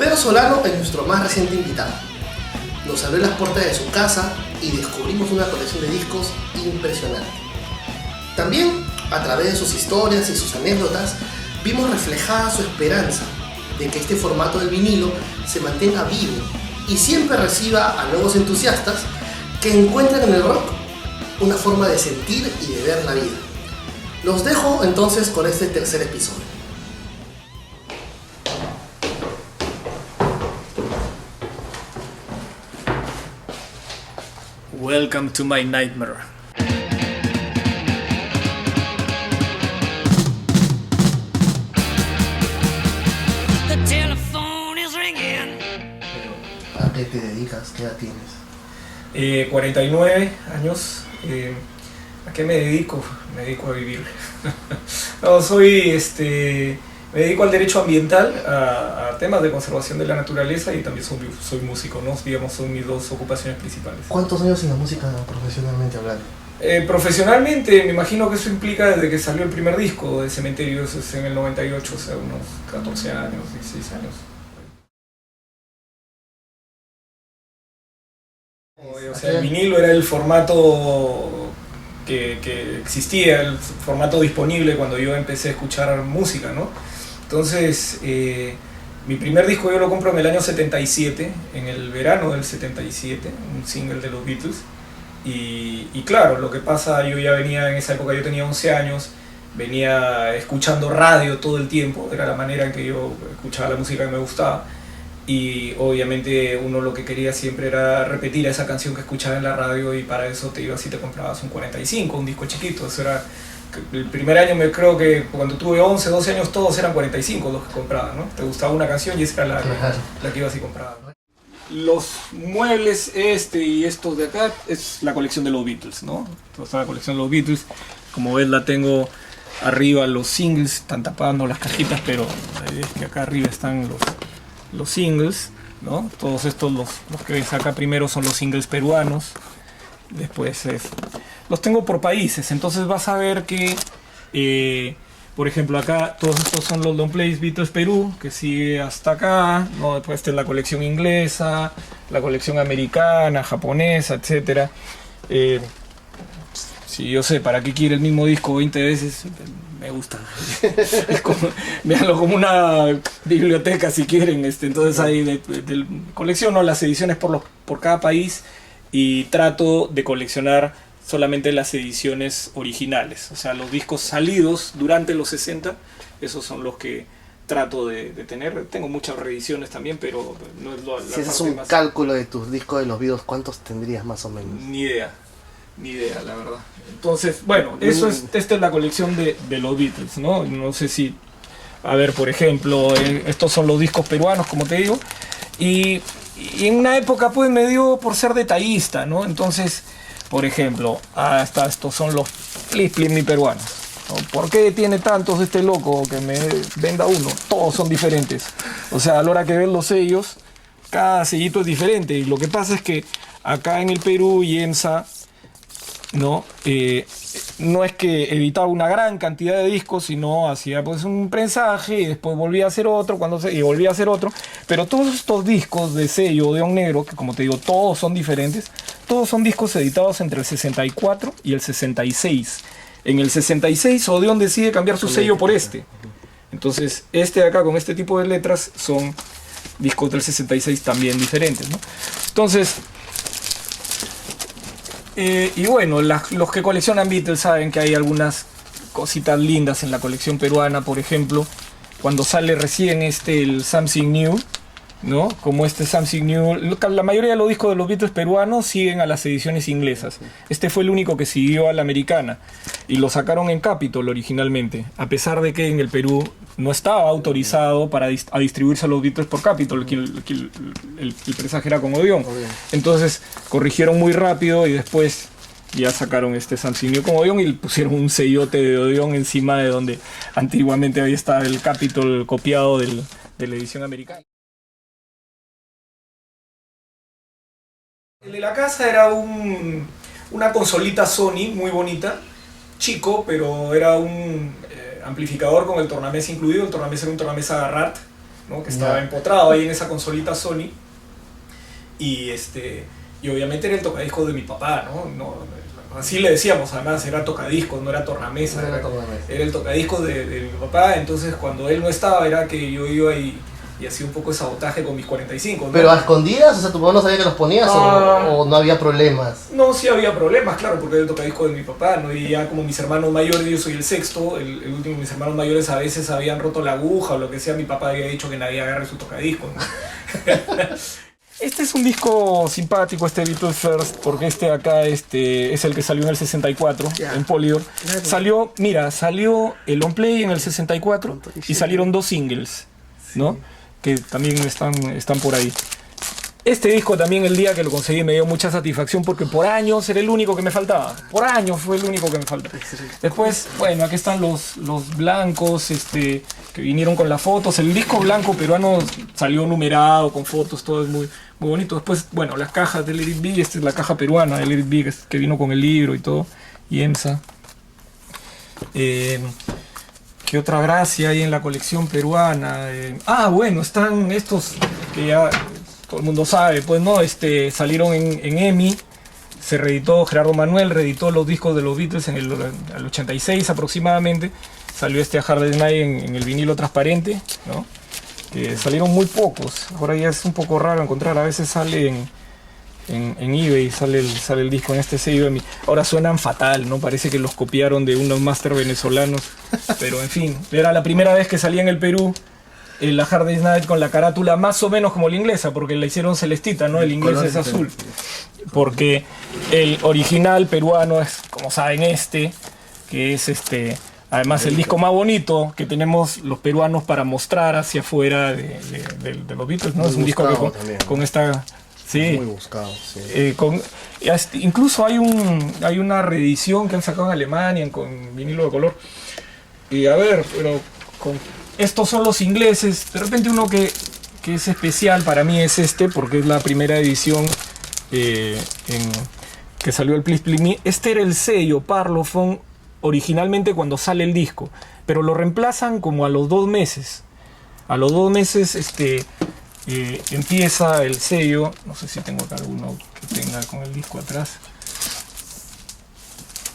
Pedro Solano es nuestro más reciente invitado. Nos abrió las puertas de su casa y descubrimos una colección de discos impresionante. También, a través de sus historias y sus anécdotas, vimos reflejada su esperanza de que este formato del vinilo se mantenga vivo y siempre reciba a nuevos entusiastas que encuentran en el rock una forma de sentir y de ver la vida. Los dejo entonces con este tercer episodio. Welcome to my nightmare. The telephone is ringing. ¿A qué te dedicas? ¿Qué edad tienes? 49 años. ¿A qué me dedico? Me dedico a vivir. No, me dedico al derecho ambiental, a temas de conservación de la naturaleza, y también soy músico, ¿no? Digamos, son mis dos ocupaciones principales. ¿Cuántos años en la música profesionalmente hablando? Profesionalmente, me imagino que eso implica desde que salió el primer disco de Cementerio, eso es en el 98, o sea, unos 14 años, 16 años. O sea, el vinilo era el formato que existía, el formato disponible cuando yo empecé a escuchar música, ¿no? Entonces, mi primer disco yo lo compro en el año 77, en el verano del 77, un single de los Beatles. Y claro, lo que pasa, yo ya venía, en esa época yo tenía 11 años, venía escuchando radio todo el tiempo, era la manera en que yo escuchaba la música que me gustaba. Y obviamente uno lo que quería siempre era repetir esa canción que escuchaba en la radio, y para eso te ibas y te comprabas un 45, un disco chiquito. Eso era, el primer año me creo que cuando tuve 11, 12 años todos eran 45 los que comprabas, ¿no? Te gustaba una canción y esa era la que ibas y comprabas, ¿no? Los muebles y estos de acá es la colección de los Beatles, ¿no? Entonces, la colección de los Beatles, como ves, la tengo arriba, los singles, están tapando las cajitas, pero es que acá arriba están los singles, ¿no? Todos estos, los que ves acá primero son los singles peruanos. Después los tengo por países, entonces vas a ver que, por ejemplo, acá todos estos son los long plays Beatles Perú, que sigue hasta acá, ¿no? Después está la colección inglesa, la colección americana, japonesa, etc. Si yo sé para qué quiere el mismo disco 20 veces, me gusta. Véanlo como una biblioteca si quieren. Entonces ahí colecciono las ediciones por cada país, y trato de coleccionar solamente las ediciones originales. O sea, los discos salidos durante los 60, esos son los que trato de tener. Tengo muchas reediciones también, pero no es la si haces un cálculo de tus discos de los Beatles, ¿cuántos tendrías más o menos? Ni idea, la verdad. Entonces, bueno, esta es la colección de los Beatles, ¿no? No sé si, a ver, por ejemplo, estos son los discos peruanos, como te digo, y en una época pues me dio por ser detallista, ¿no? Entonces, por ejemplo, estos son los Please Please Me peruanos, ¿no? ¿Por qué tiene tantos este loco que me venda uno? Todos son diferentes. O sea, a la hora que ven los sellos, cada sellito es diferente. Y lo que pasa es que acá en el Perú y EMSA, ¿no? No es que editaba una gran cantidad de discos, sino hacía pues un prensaje y después volvía a hacer otro, y volvía a hacer otro. Pero todos estos discos de sello Odeón Negro, que como te digo, todos son diferentes, todos son discos editados entre el 64 y el 66. En el 66 Odeón decide cambiar su sello por este. Entonces este de acá con este tipo de letras son discos del 66 también diferentes, ¿no? Entonces, y bueno, los que coleccionan Beatles saben que hay algunas cositas lindas en la colección peruana. Por ejemplo, cuando sale recién el Something New, ¿no? Como este Something New, la mayoría de los discos de los Beatles peruanos siguen a las ediciones inglesas. Este fue el único que siguió a la americana, y lo sacaron en Capitol originalmente, a pesar de que en el Perú no estaba autorizado a distribuirse a los Beatles por Capitol, el prensaje era con Odeón. Entonces corrigieron muy rápido y después ya sacaron este Something New con Odeón y pusieron un sellote de Odeón encima de donde antiguamente ahí está el Capitol copiado de la edición americana. El de la casa era una consolita Sony muy bonita, chico, pero era un amplificador con el tornamesa incluido. El tornamesa era un tornamesa Garrard, ¿no? Que estaba empotrado ahí en esa consolita Sony. Y obviamente era el tocadiscos de mi papá, ¿no? Así le decíamos, además era tocadiscos, no era tornamesa, era el tocadiscos de mi papá. Entonces cuando él no estaba era que yo iba y hacía un poco de sabotaje con mis 45, ¿no? ¿Pero a escondidas? O sea, ¿tu papá no sabía que los ponías o no había problemas? No, sí había problemas, claro, porque era el tocadiscos de mi papá, ¿no? Y ya como mis hermanos mayores, yo soy el sexto, el último de mis hermanos mayores a veces habían roto la aguja o lo que sea, mi papá había dicho que nadie agarre su tocadiscos, ¿no? Este es un disco simpático, Beatles First, porque acá es el que salió en el 64, en Polydor. Salió el long play en el 64 y salieron 2 singles, ¿no? Que también están por ahí. Este disco también, el día que lo conseguí, me dio mucha satisfacción porque por años era el único que me faltaba. Por años fue el único que me faltaba. Después, bueno, aquí están los blancos que vinieron con las fotos. El disco blanco peruano salió numerado, con fotos, todo es muy, muy bonito. Después, bueno, las cajas de Let It Be, esta es la caja peruana de Let It Be, que vino con el libro y todo, y EMSA. ¿Qué otra gracia hay en la colección peruana? Bueno, están estos que ya todo el mundo sabe, pues no, salieron en EMI, se reeditó, Gerardo Manuel reeditó los discos de los Beatles en el 86 aproximadamente, salió A Hard Day's Night en el vinilo transparente, ¿no? Que salieron muy pocos, ahora ya es un poco raro encontrar, a veces sale en eBay, sale el disco en este sello EMI. Ahora suenan fatal, ¿no? Parece que los copiaron de unos máster venezolanos, pero en fin, era la primera vez que salía en el Perú la Hard Day's Night con la carátula más o menos como la inglesa, porque la hicieron celestita, ¿no? El inglés es azul. Porque el original peruano es, como saben, que es además el disco más bonito que tenemos los peruanos para mostrar hacia afuera de los Beatles, ¿no? Es un disco que con esta... Sí. Muy buscado, sí. Incluso hay una reedición que han sacado en Alemania con vinilo de color. Y a ver, pero estos son los ingleses. De repente uno que es especial para mí es porque es la primera edición que salió el Please Please Me. Este era el sello Parlophone originalmente cuando sale el disco, pero lo reemplazan como a los 2 meses. A los 2 meses empieza el sello. No sé si tengo acá alguno que tenga con el disco atrás.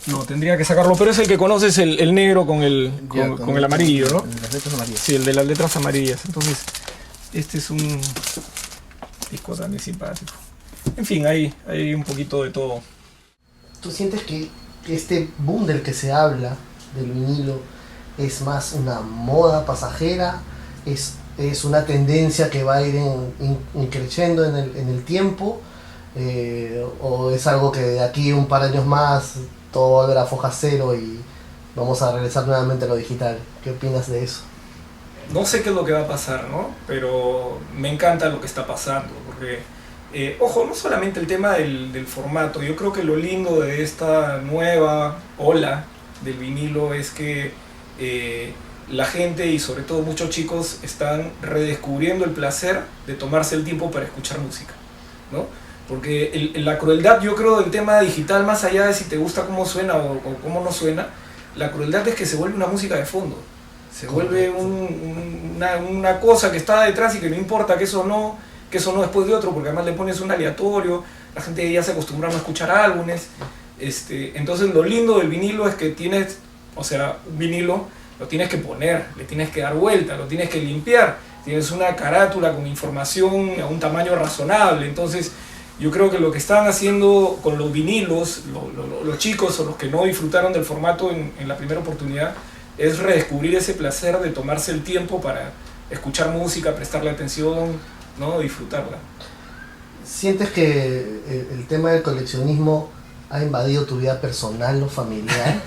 No, tendría que sacarlo, pero es el que conoces, el negro con el amarillo, ¿no? Las letras amarillas. Sí, el de las letras amarillas. Entonces, este es un disco también simpático. En fin, hay un poquito de todo. ¿Tú sientes que este boom del que se habla, del vinilo, es más una moda pasajera? ¿Es una tendencia que va a ir creciendo en el tiempo? ¿O es algo que de aquí un par de años más todo volverá a foja cero y vamos a regresar nuevamente a lo digital? ¿Qué opinas de eso? No sé qué es lo que va a pasar, ¿no? Pero me encanta lo que está pasando, porque, ojo, no solamente el tema del formato, yo creo que lo lindo de esta nueva ola del vinilo es que la gente y sobre todo muchos chicos están redescubriendo el placer de tomarse el tiempo para escuchar música, ¿no? Porque la crueldad, yo creo, del tema digital, más allá de si te gusta cómo suena o cómo no suena, la crueldad es que se vuelve una música de fondo. Se vuelve una cosa que está detrás y que no importa que eso no después de otro, porque además le pones un aleatorio, la gente ya se acostumbra a no escuchar álbumes. Entonces lo lindo del vinilo es que tienes, o sea, un vinilo lo tienes que poner, le tienes que dar vuelta, lo tienes que limpiar, tienes una carátula con información a un tamaño razonable. Entonces yo creo que lo que están haciendo con los vinilos, los chicos o los que no disfrutaron del formato en la primera oportunidad, es redescubrir ese placer de tomarse el tiempo para escuchar música, prestarle atención, ¿no? Disfrutarla. ¿Sientes que el tema del coleccionismo ha invadido tu vida personal o familiar?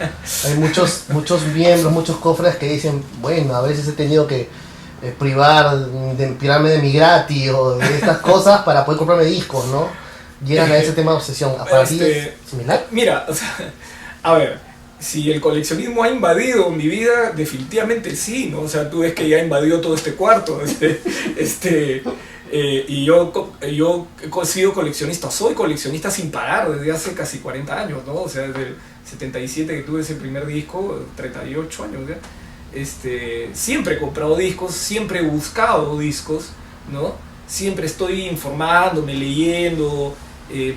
Hay muchos miembros, muchos cofres que dicen, bueno, a veces he tenido que privarme de mi gratis o de estas cosas para poder comprarme discos, ¿no? Llegan a ese tema de obsesión. ¿Para ti es similar? Mira, o sea, a ver, si el coleccionismo ha invadido mi vida, definitivamente sí, ¿no? O sea, tú ves que ya invadió todo este cuarto, y yo he sido coleccionista, soy coleccionista sin parar desde hace casi 40 años, ¿no? O sea, desde el 77 que tuve ese primer disco, 38 años ya. siempre he comprado discos, siempre he buscado discos, ¿no? Siempre estoy informándome, leyendo,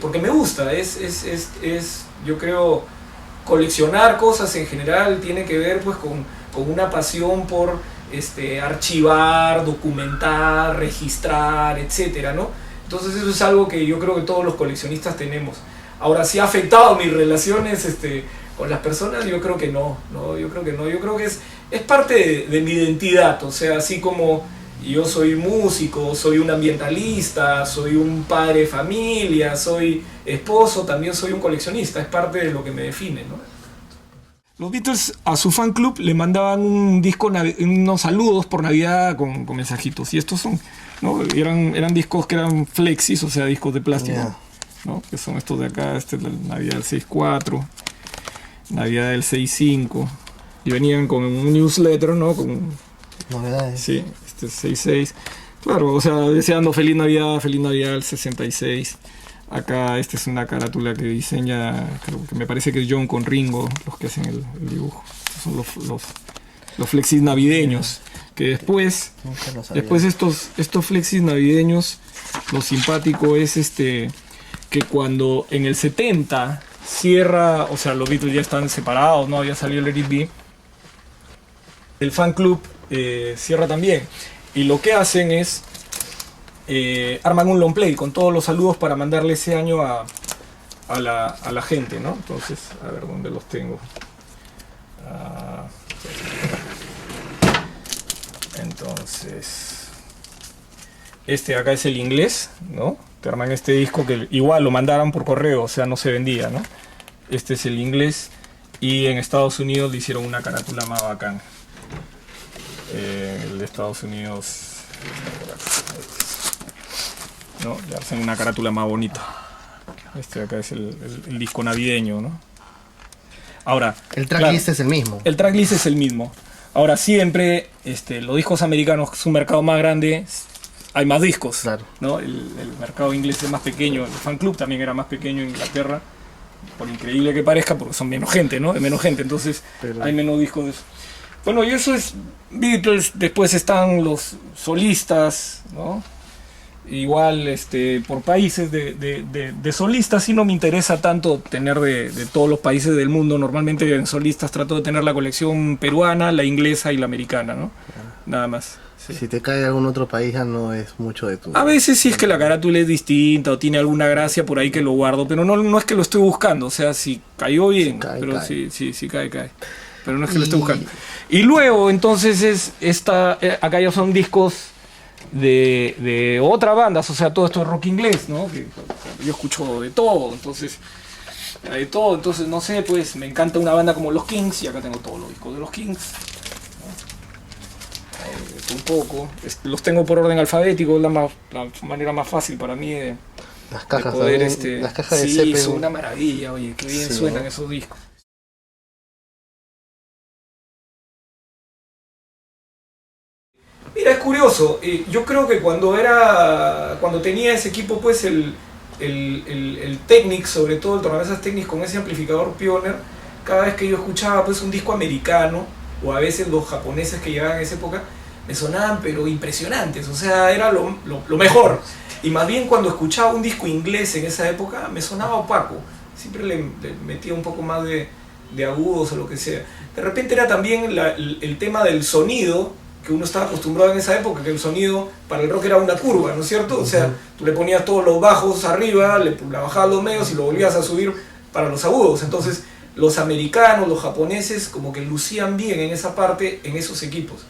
porque me gusta, yo creo, coleccionar cosas en general tiene que ver pues con una pasión por archivar, documentar, registrar, etcétera, ¿no? Entonces eso es algo que yo creo que todos los coleccionistas tenemos. Ahora, si ha afectado mis relaciones con las personas, yo creo que no, yo creo que es parte de mi identidad, o sea, así como yo soy músico, soy un ambientalista, soy un padre de familia, soy esposo, también soy un coleccionista, es parte de lo que me define, ¿no? Los Beatles a su fan club le mandaban un disco, unos saludos por Navidad con mensajitos, y estos son, ¿no? eran discos que eran flexis, o sea, discos de plástico, yeah, ¿no? Que son estos de acá, es la Navidad del 6.4, Navidad del 6.5, y venían con un newsletter, ¿no? Con novedades. Sí, 6.6. Claro, o sea, deseando feliz Navidad el 66. Acá esta es una carátula que diseña, creo que me parece que es John con Ringo, los que hacen el dibujo. Estos son los flexis navideños. Que después estos flexis navideños, lo simpático es que cuando en el 70 cierra, o sea, los Beatles ya están separados, no había salido el Let It Be, el fan club cierra también, y lo que hacen es arman un long play con todos los saludos para mandarle ese año a la gente, ¿no? Entonces, a ver dónde los tengo. Entonces, acá es el inglés, ¿no? Te arman este disco que igual lo mandaron por correo, o sea, no se vendía, ¿no? Este es el inglés, y en Estados Unidos le hicieron una carátula más bacán. El de Estados Unidos, ¿no? Le hacen una carátula más bonita. Acá es el disco navideño, ¿no? Ahora, el tracklist es el mismo. El tracklist es el mismo. Ahora, siempre los discos americanos, que es un mercado más grande, hay más discos, claro, ¿no? El mercado inglés es más pequeño, el fan club también era más pequeño en Inglaterra, por increíble que parezca, porque son menos gente, ¿no? Menos gente, entonces hay menos discos de eso. Bueno, y eso es Beatles. Después están los solistas, ¿no? Igual por países de solistas sí no me interesa tanto tener de todos los países del mundo. Normalmente en solistas trato de tener la colección peruana, la inglesa y la americana, ¿no? Nada más. Sí. Si te cae algún otro país ya no es mucho de tu... A veces sí es que la carátula es distinta o tiene alguna gracia por ahí que lo guardo, pero no es que lo estoy buscando, o sea, si cayó bien, si cae, pero cae. Sí cae. Pero no es que lo esté buscando. Y luego, entonces, acá ya son discos de otras bandas, o sea, todo esto es rock inglés, ¿no? Que yo escucho de todo, entonces, no sé, pues me encanta una banda como los Kings, y acá tengo todos los discos de los Kings, ¿no? Un poco, los tengo por orden alfabético, es la manera más fácil para mí de las cajas, poder, las cajas de sí, Zeppelin. Son una maravilla, oye, qué bien suenan esos discos. Mira, es curioso, yo creo que cuando tenía ese equipo, pues el Technics, sobre todo el tornamesas Technics con ese amplificador Pioneer, cada vez que yo escuchaba pues un disco americano, o a veces los japoneses que llegaban en esa época, me sonaban pero impresionantes, o sea, era lo mejor. Y más bien cuando escuchaba un disco inglés en esa época, me sonaba opaco, siempre le metía un poco más de agudos o lo que sea. De repente era también el tema del sonido, que uno estaba acostumbrado en esa época, que el sonido para el rock era una curva, ¿no es cierto? O sea, tú le ponías todos los bajos arriba, le bajabas los medios y lo volvías a subir para los agudos. Entonces, los americanos, los japoneses, como que lucían bien en esa parte, en esos equipos.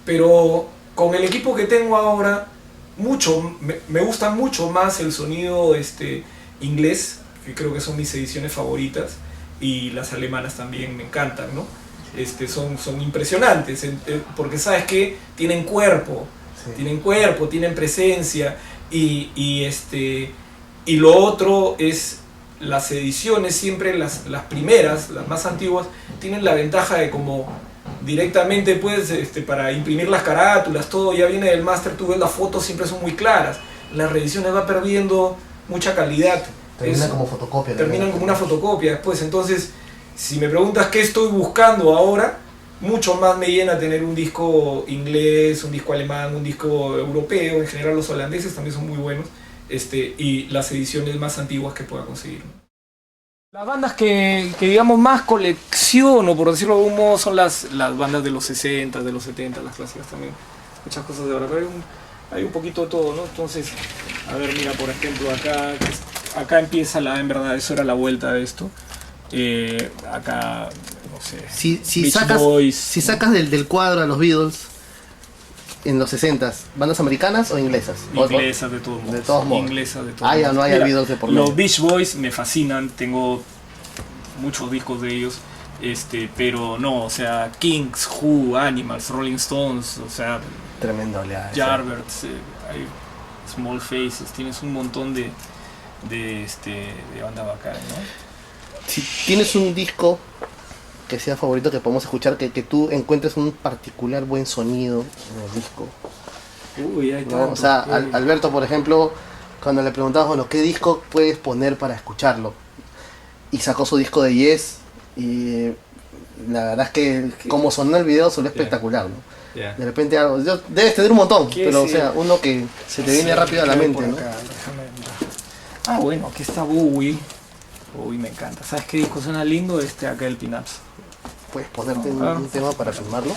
Pero con el equipo que tengo ahora, me gusta mucho más el sonido inglés, que creo que son mis ediciones favoritas, y las alemanas también me encantan, ¿no? Son impresionantes, porque sabes que tienen cuerpo, tienen presencia, y lo otro es las ediciones, siempre las primeras, las más antiguas, tienen la ventaja de como directamente pues para imprimir las carátulas, todo ya viene del máster, tú ves las fotos, siempre son muy claras. Las reediciones va perdiendo mucha calidad. Terminan como fotocopia. Terminan como una fotocopia después. Entonces, si me preguntas qué estoy buscando ahora, mucho más me llena tener un disco inglés, un disco alemán, un disco europeo. En general los holandeses también son muy buenos, y las ediciones más antiguas que pueda conseguir, ¿no? Las bandas que digamos más colecciono, por decirlo de algún modo, son las bandas de los 60, de los 70, las clásicas también. Muchas cosas de ahora, pero hay un poquito de todo, ¿no? Entonces, a ver, mira, por ejemplo, acá empieza en verdad, eso era la vuelta de esto. Acá, no sé, Si Beach sacas del cuadro a los Beatles en los 60s, ¿bandas americanas o inglesas? Inglesas de todos modos. De todos modos. Inglesas de todos Ah, ya modos. no hay Mira, Beatles de por medio. los Beach Boys me fascinan, tengo muchos discos de ellos, pero no, o sea, Kings, Who, Animals, Rolling Stones, o sea, Tremendo oleada. Yardbirds, hay Small Faces, tienes un montón de banda bacana, ¿no? Si tienes un disco que sea favorito que podemos escuchar, que tú encuentres un particular buen sonido en el disco. Uy, hay ¿No? tanto, O sea, sí. Alberto, por ejemplo, cuando le preguntamos, bueno, ¿qué disco puedes poner para escucharlo? Y sacó su disco de Yes, y la verdad es que como sonó el video sonó espectacular, ¿no? Yeah. De repente debes tener un montón, ¿Qué pero sí? o sea, uno que se te viene Sí, rápido a la por mente, ¿no? acá, déjame mirar. Bueno, aquí está Bowie. Bowie me encanta. ¿Sabes qué disco suena lindo? Acá el Pin-Ups. Puedes ponerte Ah. un tema para filmarlo.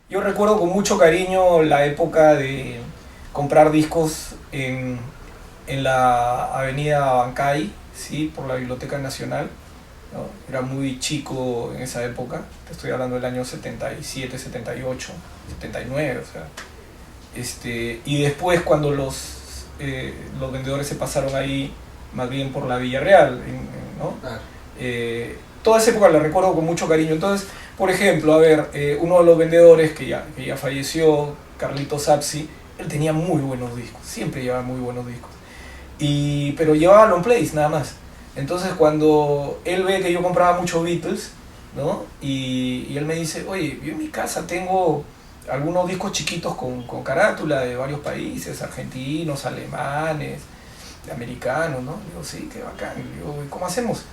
Yo recuerdo con mucho cariño la época de comprar discos en la avenida Bancay, ¿sí? Por la Biblioteca Nacional, ¿no? Era muy chico en esa época, te estoy hablando del año 77, 78, 79, o sea. Y después cuando los vendedores se pasaron ahí, más bien por la Villarreal, ¿no? Ah. Toda esa época la recuerdo con mucho cariño. Entonces, por ejemplo, a ver, uno de los vendedores que ya falleció, Carlito Sapsi, él tenía muy buenos discos, siempre llevaba muy buenos discos, pero llevaba long plays nada más. Entonces cuando él ve que yo compraba muchos Beatles, ¿no? Y él me dice, oye, yo en mi casa tengo algunos discos chiquitos con carátula de varios países, argentinos, alemanes, americanos, ¿no? Digo, sí, qué bacán. Digo, ¿cómo hacemos?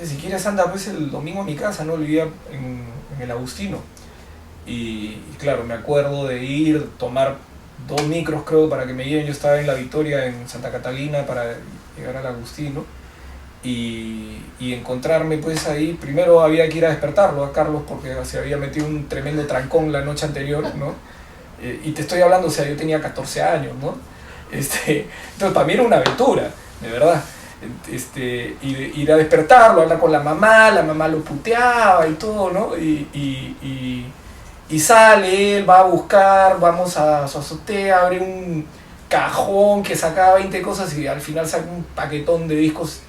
Si quieres anda pues el domingo a mi casa, ¿no? Vivía en el Agustino. Y claro, me acuerdo de ir, tomar 2 micros creo para que me lleven. Yo estaba en La Victoria, en Santa Catalina, para llegar al Agustino. Y encontrarme pues ahí, primero había que ir a despertarlo a Carlos porque se había metido un tremendo trancón la noche anterior, ¿no? Y te estoy hablando, o sea, yo tenía 14 años, ¿no? Entonces para mí era una aventura, de verdad. Ir a despertarlo, hablar con la mamá lo puteaba y todo, ¿no? Y sale, él va a buscar, vamos a su azotea, abre un cajón que sacaba 20 cosas y al final saca un paquetón de discos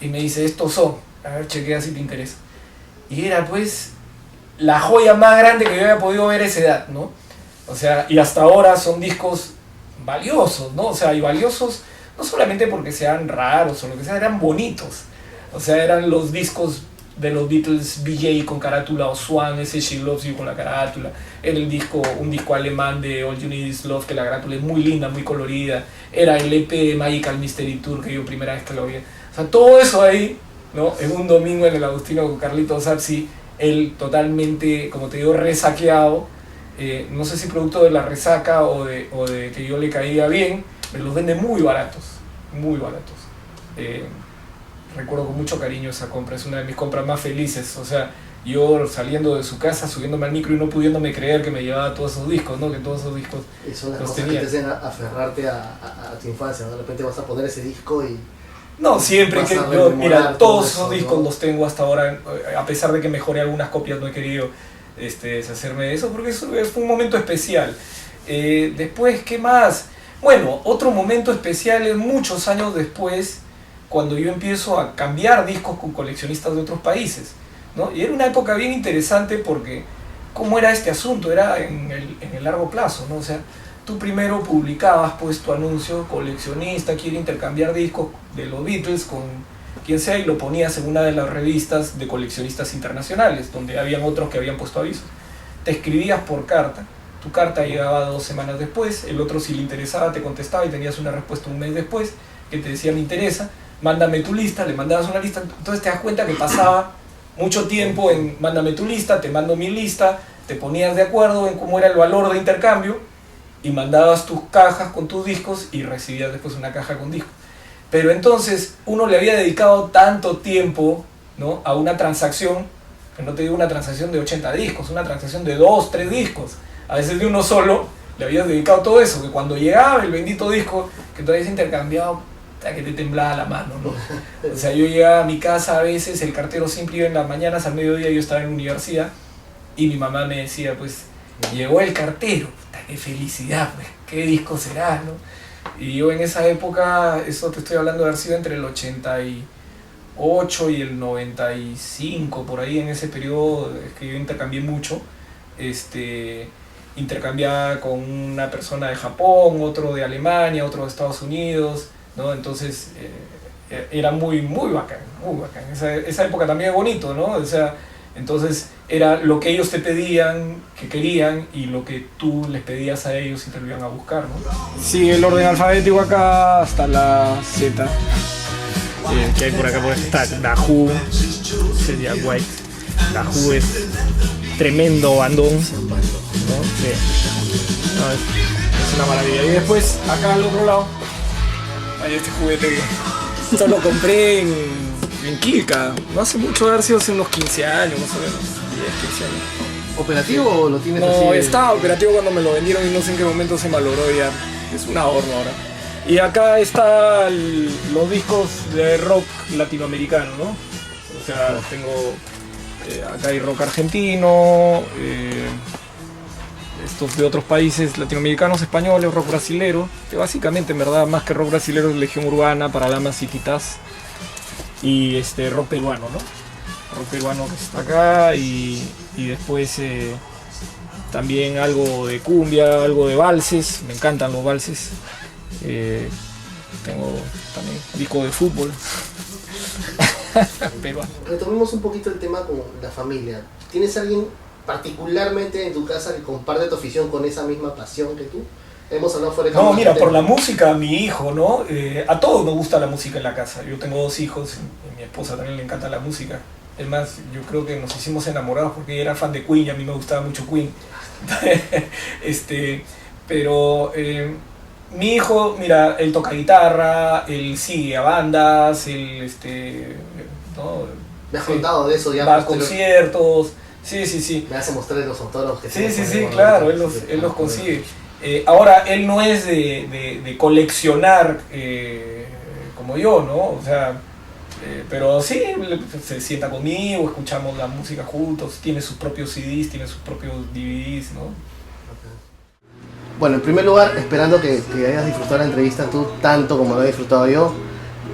y me dice, estos son, a ver, chequea si te interesa. y era pues la joya más grande que yo había podido ver a esa edad, ¿no? O sea, y hasta ahora son discos valiosos, ¿no? O sea, y valiosos no solamente porque sean raros o lo que sea, eran bonitos. O sea, eran los discos de los Beatles, BJ con carátula, o Swan, ese She Loves You con la carátula. Era un disco alemán de All You Need Is Love, que la carátula es muy linda, muy colorida. Era el EP de Magical Mystery Tour, que yo primera vez que lo vi. O sea, todo eso ahí, ¿no? En un domingo en el Agustino con Carlitos Sapsi, él totalmente, como te digo, resaqueado. No sé si producto de la resaca o de que yo le caía bien, me los vende muy baratos, muy baratos. Recuerdo con mucho cariño esa compra, es una de mis compras más felices. O sea, yo saliendo de su casa, subiéndome al micro y no pudiéndome creer que me llevaba todos esos discos, ¿no? Que todos esos discos y son las los cosas tenía. que te hacen aferrarte a tu infancia, ¿no? De repente vas a poner ese disco y... No, siempre vas que a yo, rememorar mira, todo todos eso, esos discos ¿no? los tengo hasta ahora, a pesar de que mejoré algunas copias, no he querido deshacerme de eso, porque eso fue un momento especial. Después, ¿qué más? Bueno, otro momento especial es muchos años después, cuando yo empiezo a cambiar discos con coleccionistas de otros países, ¿no? Y era una época bien interesante porque, ¿cómo era este asunto? Era en el largo plazo, ¿no? O sea, tú primero publicabas pues tu anuncio, coleccionista, quiere intercambiar discos de los Beatles con quien sea, y lo ponías en una de las revistas de coleccionistas internacionales, donde habían otros que habían puesto avisos. Te escribías por carta, tu carta llegaba 2 semanas después, el otro si le interesaba te contestaba y tenías una respuesta un mes después, que te decía me interesa, mándame tu lista, le mandabas una lista, entonces te das cuenta que pasaba mucho tiempo en mándame tu lista, te mando mi lista, te ponías de acuerdo en cómo era el valor de intercambio y mandabas tus cajas con tus discos y recibías después una caja con discos. Pero entonces uno le había dedicado tanto tiempo, ¿no?, a una transacción, que no te digo una transacción de 80 discos, una transacción de 2, 3 discos, a veces de uno solo, le habías dedicado todo eso, que cuando llegaba el bendito disco que tú habías intercambiado, que te temblaba la mano, ¿no? O sea, yo llegaba a mi casa a veces, el cartero siempre iba en las mañanas, al mediodía yo estaba en la universidad, y mi mamá me decía, pues, llegó el cartero, puta, qué felicidad, pues, qué disco será, ¿no? Y yo en esa época, eso te estoy hablando de haber sido entre el 88 y el 95, por ahí en ese periodo, es que yo intercambié mucho, intercambiaba con una persona de Japón, otro de Alemania, otro de Estados Unidos, ¿no? Entonces era muy bacán, muy bacán. Esa época también es bonito, ¿no? O sea, entonces era lo que ellos te pedían, que querían, y lo que tú les pedías a ellos y te lo iban a buscar, ¿no? Sí, el orden alfabético acá hasta la Z. Que hay por acá, pues está The Who, sería White. The Who es tremendo bandón, ¿no? Sí. No, es una maravilla. Y después, acá al otro lado, hay este juguete que esto lo compré en Quilca, no hace mucho, haber sido hace unos 15 años, más o menos, 10, 15 años. ¿Operativo o lo tienes así? No, estaba operativo cuando me lo vendieron y no sé en qué momento se malogró ya. Es un ahorro ahora. Y acá están los discos de rock latinoamericano, ¿no? O sea, tengo... acá hay rock argentino, estos de otros países latinoamericanos, españoles, rock brasilero, que básicamente en verdad más que rock brasilero es Legión Urbana, Paralamas y Titás, y rock peruano, ¿no? Rock peruano que está acá, y después también algo de cumbia, algo de valses, me encantan los valses. Tengo también disco de fútbol peruano. Retomemos un poquito el tema con la familia. ¿Tienes alguien particularmente en tu casa que comparte tu afición con esa misma pasión que tú? Hemos hablado fuera de cámara. No, mira, por la música, mi hijo, ¿no? A todos nos gusta la música en la casa. Yo tengo 2 hijos y a mi esposa también le encanta la música. Es más, yo creo que nos hicimos enamorados porque ella era fan de Queen y a mí me gustaba mucho Queen. Pero mi hijo, mira, él toca guitarra, él sigue a bandas, él, ¿no? Me has contado de eso ya. Va a conciertos, sí. Me hace mostrar los autógrafos que Sí, claro, él los consigue. Ahora, él no es de coleccionar como yo, ¿no? O sea, pero sí, se sienta conmigo, escuchamos la música juntos, tiene sus propios CDs, tiene sus propios DVDs, ¿no? Bueno, en primer lugar, esperando que hayas disfrutado la entrevista tú tanto como lo he disfrutado yo.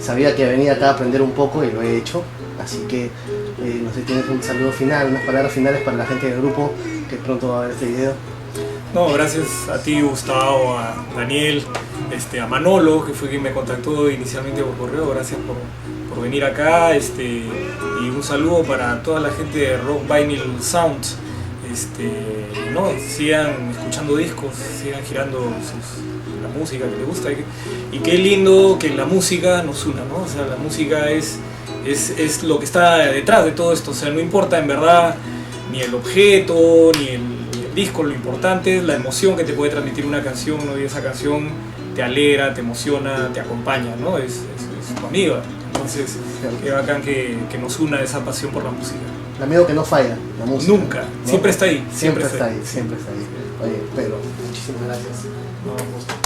Sabía que venía acá a aprender un poco y lo he hecho, así que No sé si tienes un saludo final, unas palabras finales para la gente del grupo que pronto va a ver este video. No, gracias a ti, Gustavo, a Daniel, a Manolo, que fue quien me contactó inicialmente por correo. Gracias por venir acá, y un saludo para toda la gente de Rock Vinyl Sound. ¿No? Sigan escuchando discos, sigan girando la música que les gusta, y qué lindo que la música nos una, ¿no? O sea, la música es lo que está detrás de todo esto. O sea, no importa en verdad ni el objeto ni el disco, lo importante es la emoción que te puede transmitir una canción, ¿no? Y esa canción te alegra, te emociona, te acompaña, ¿no? Es tu amiga. Entonces, qué bacán que nos una esa pasión por la música. El amigo que no falla, la música. Nunca, ¿no? Siempre está ahí. Siempre está ahí, siempre está ahí. Oye, Pedro, muchísimas gracias. No,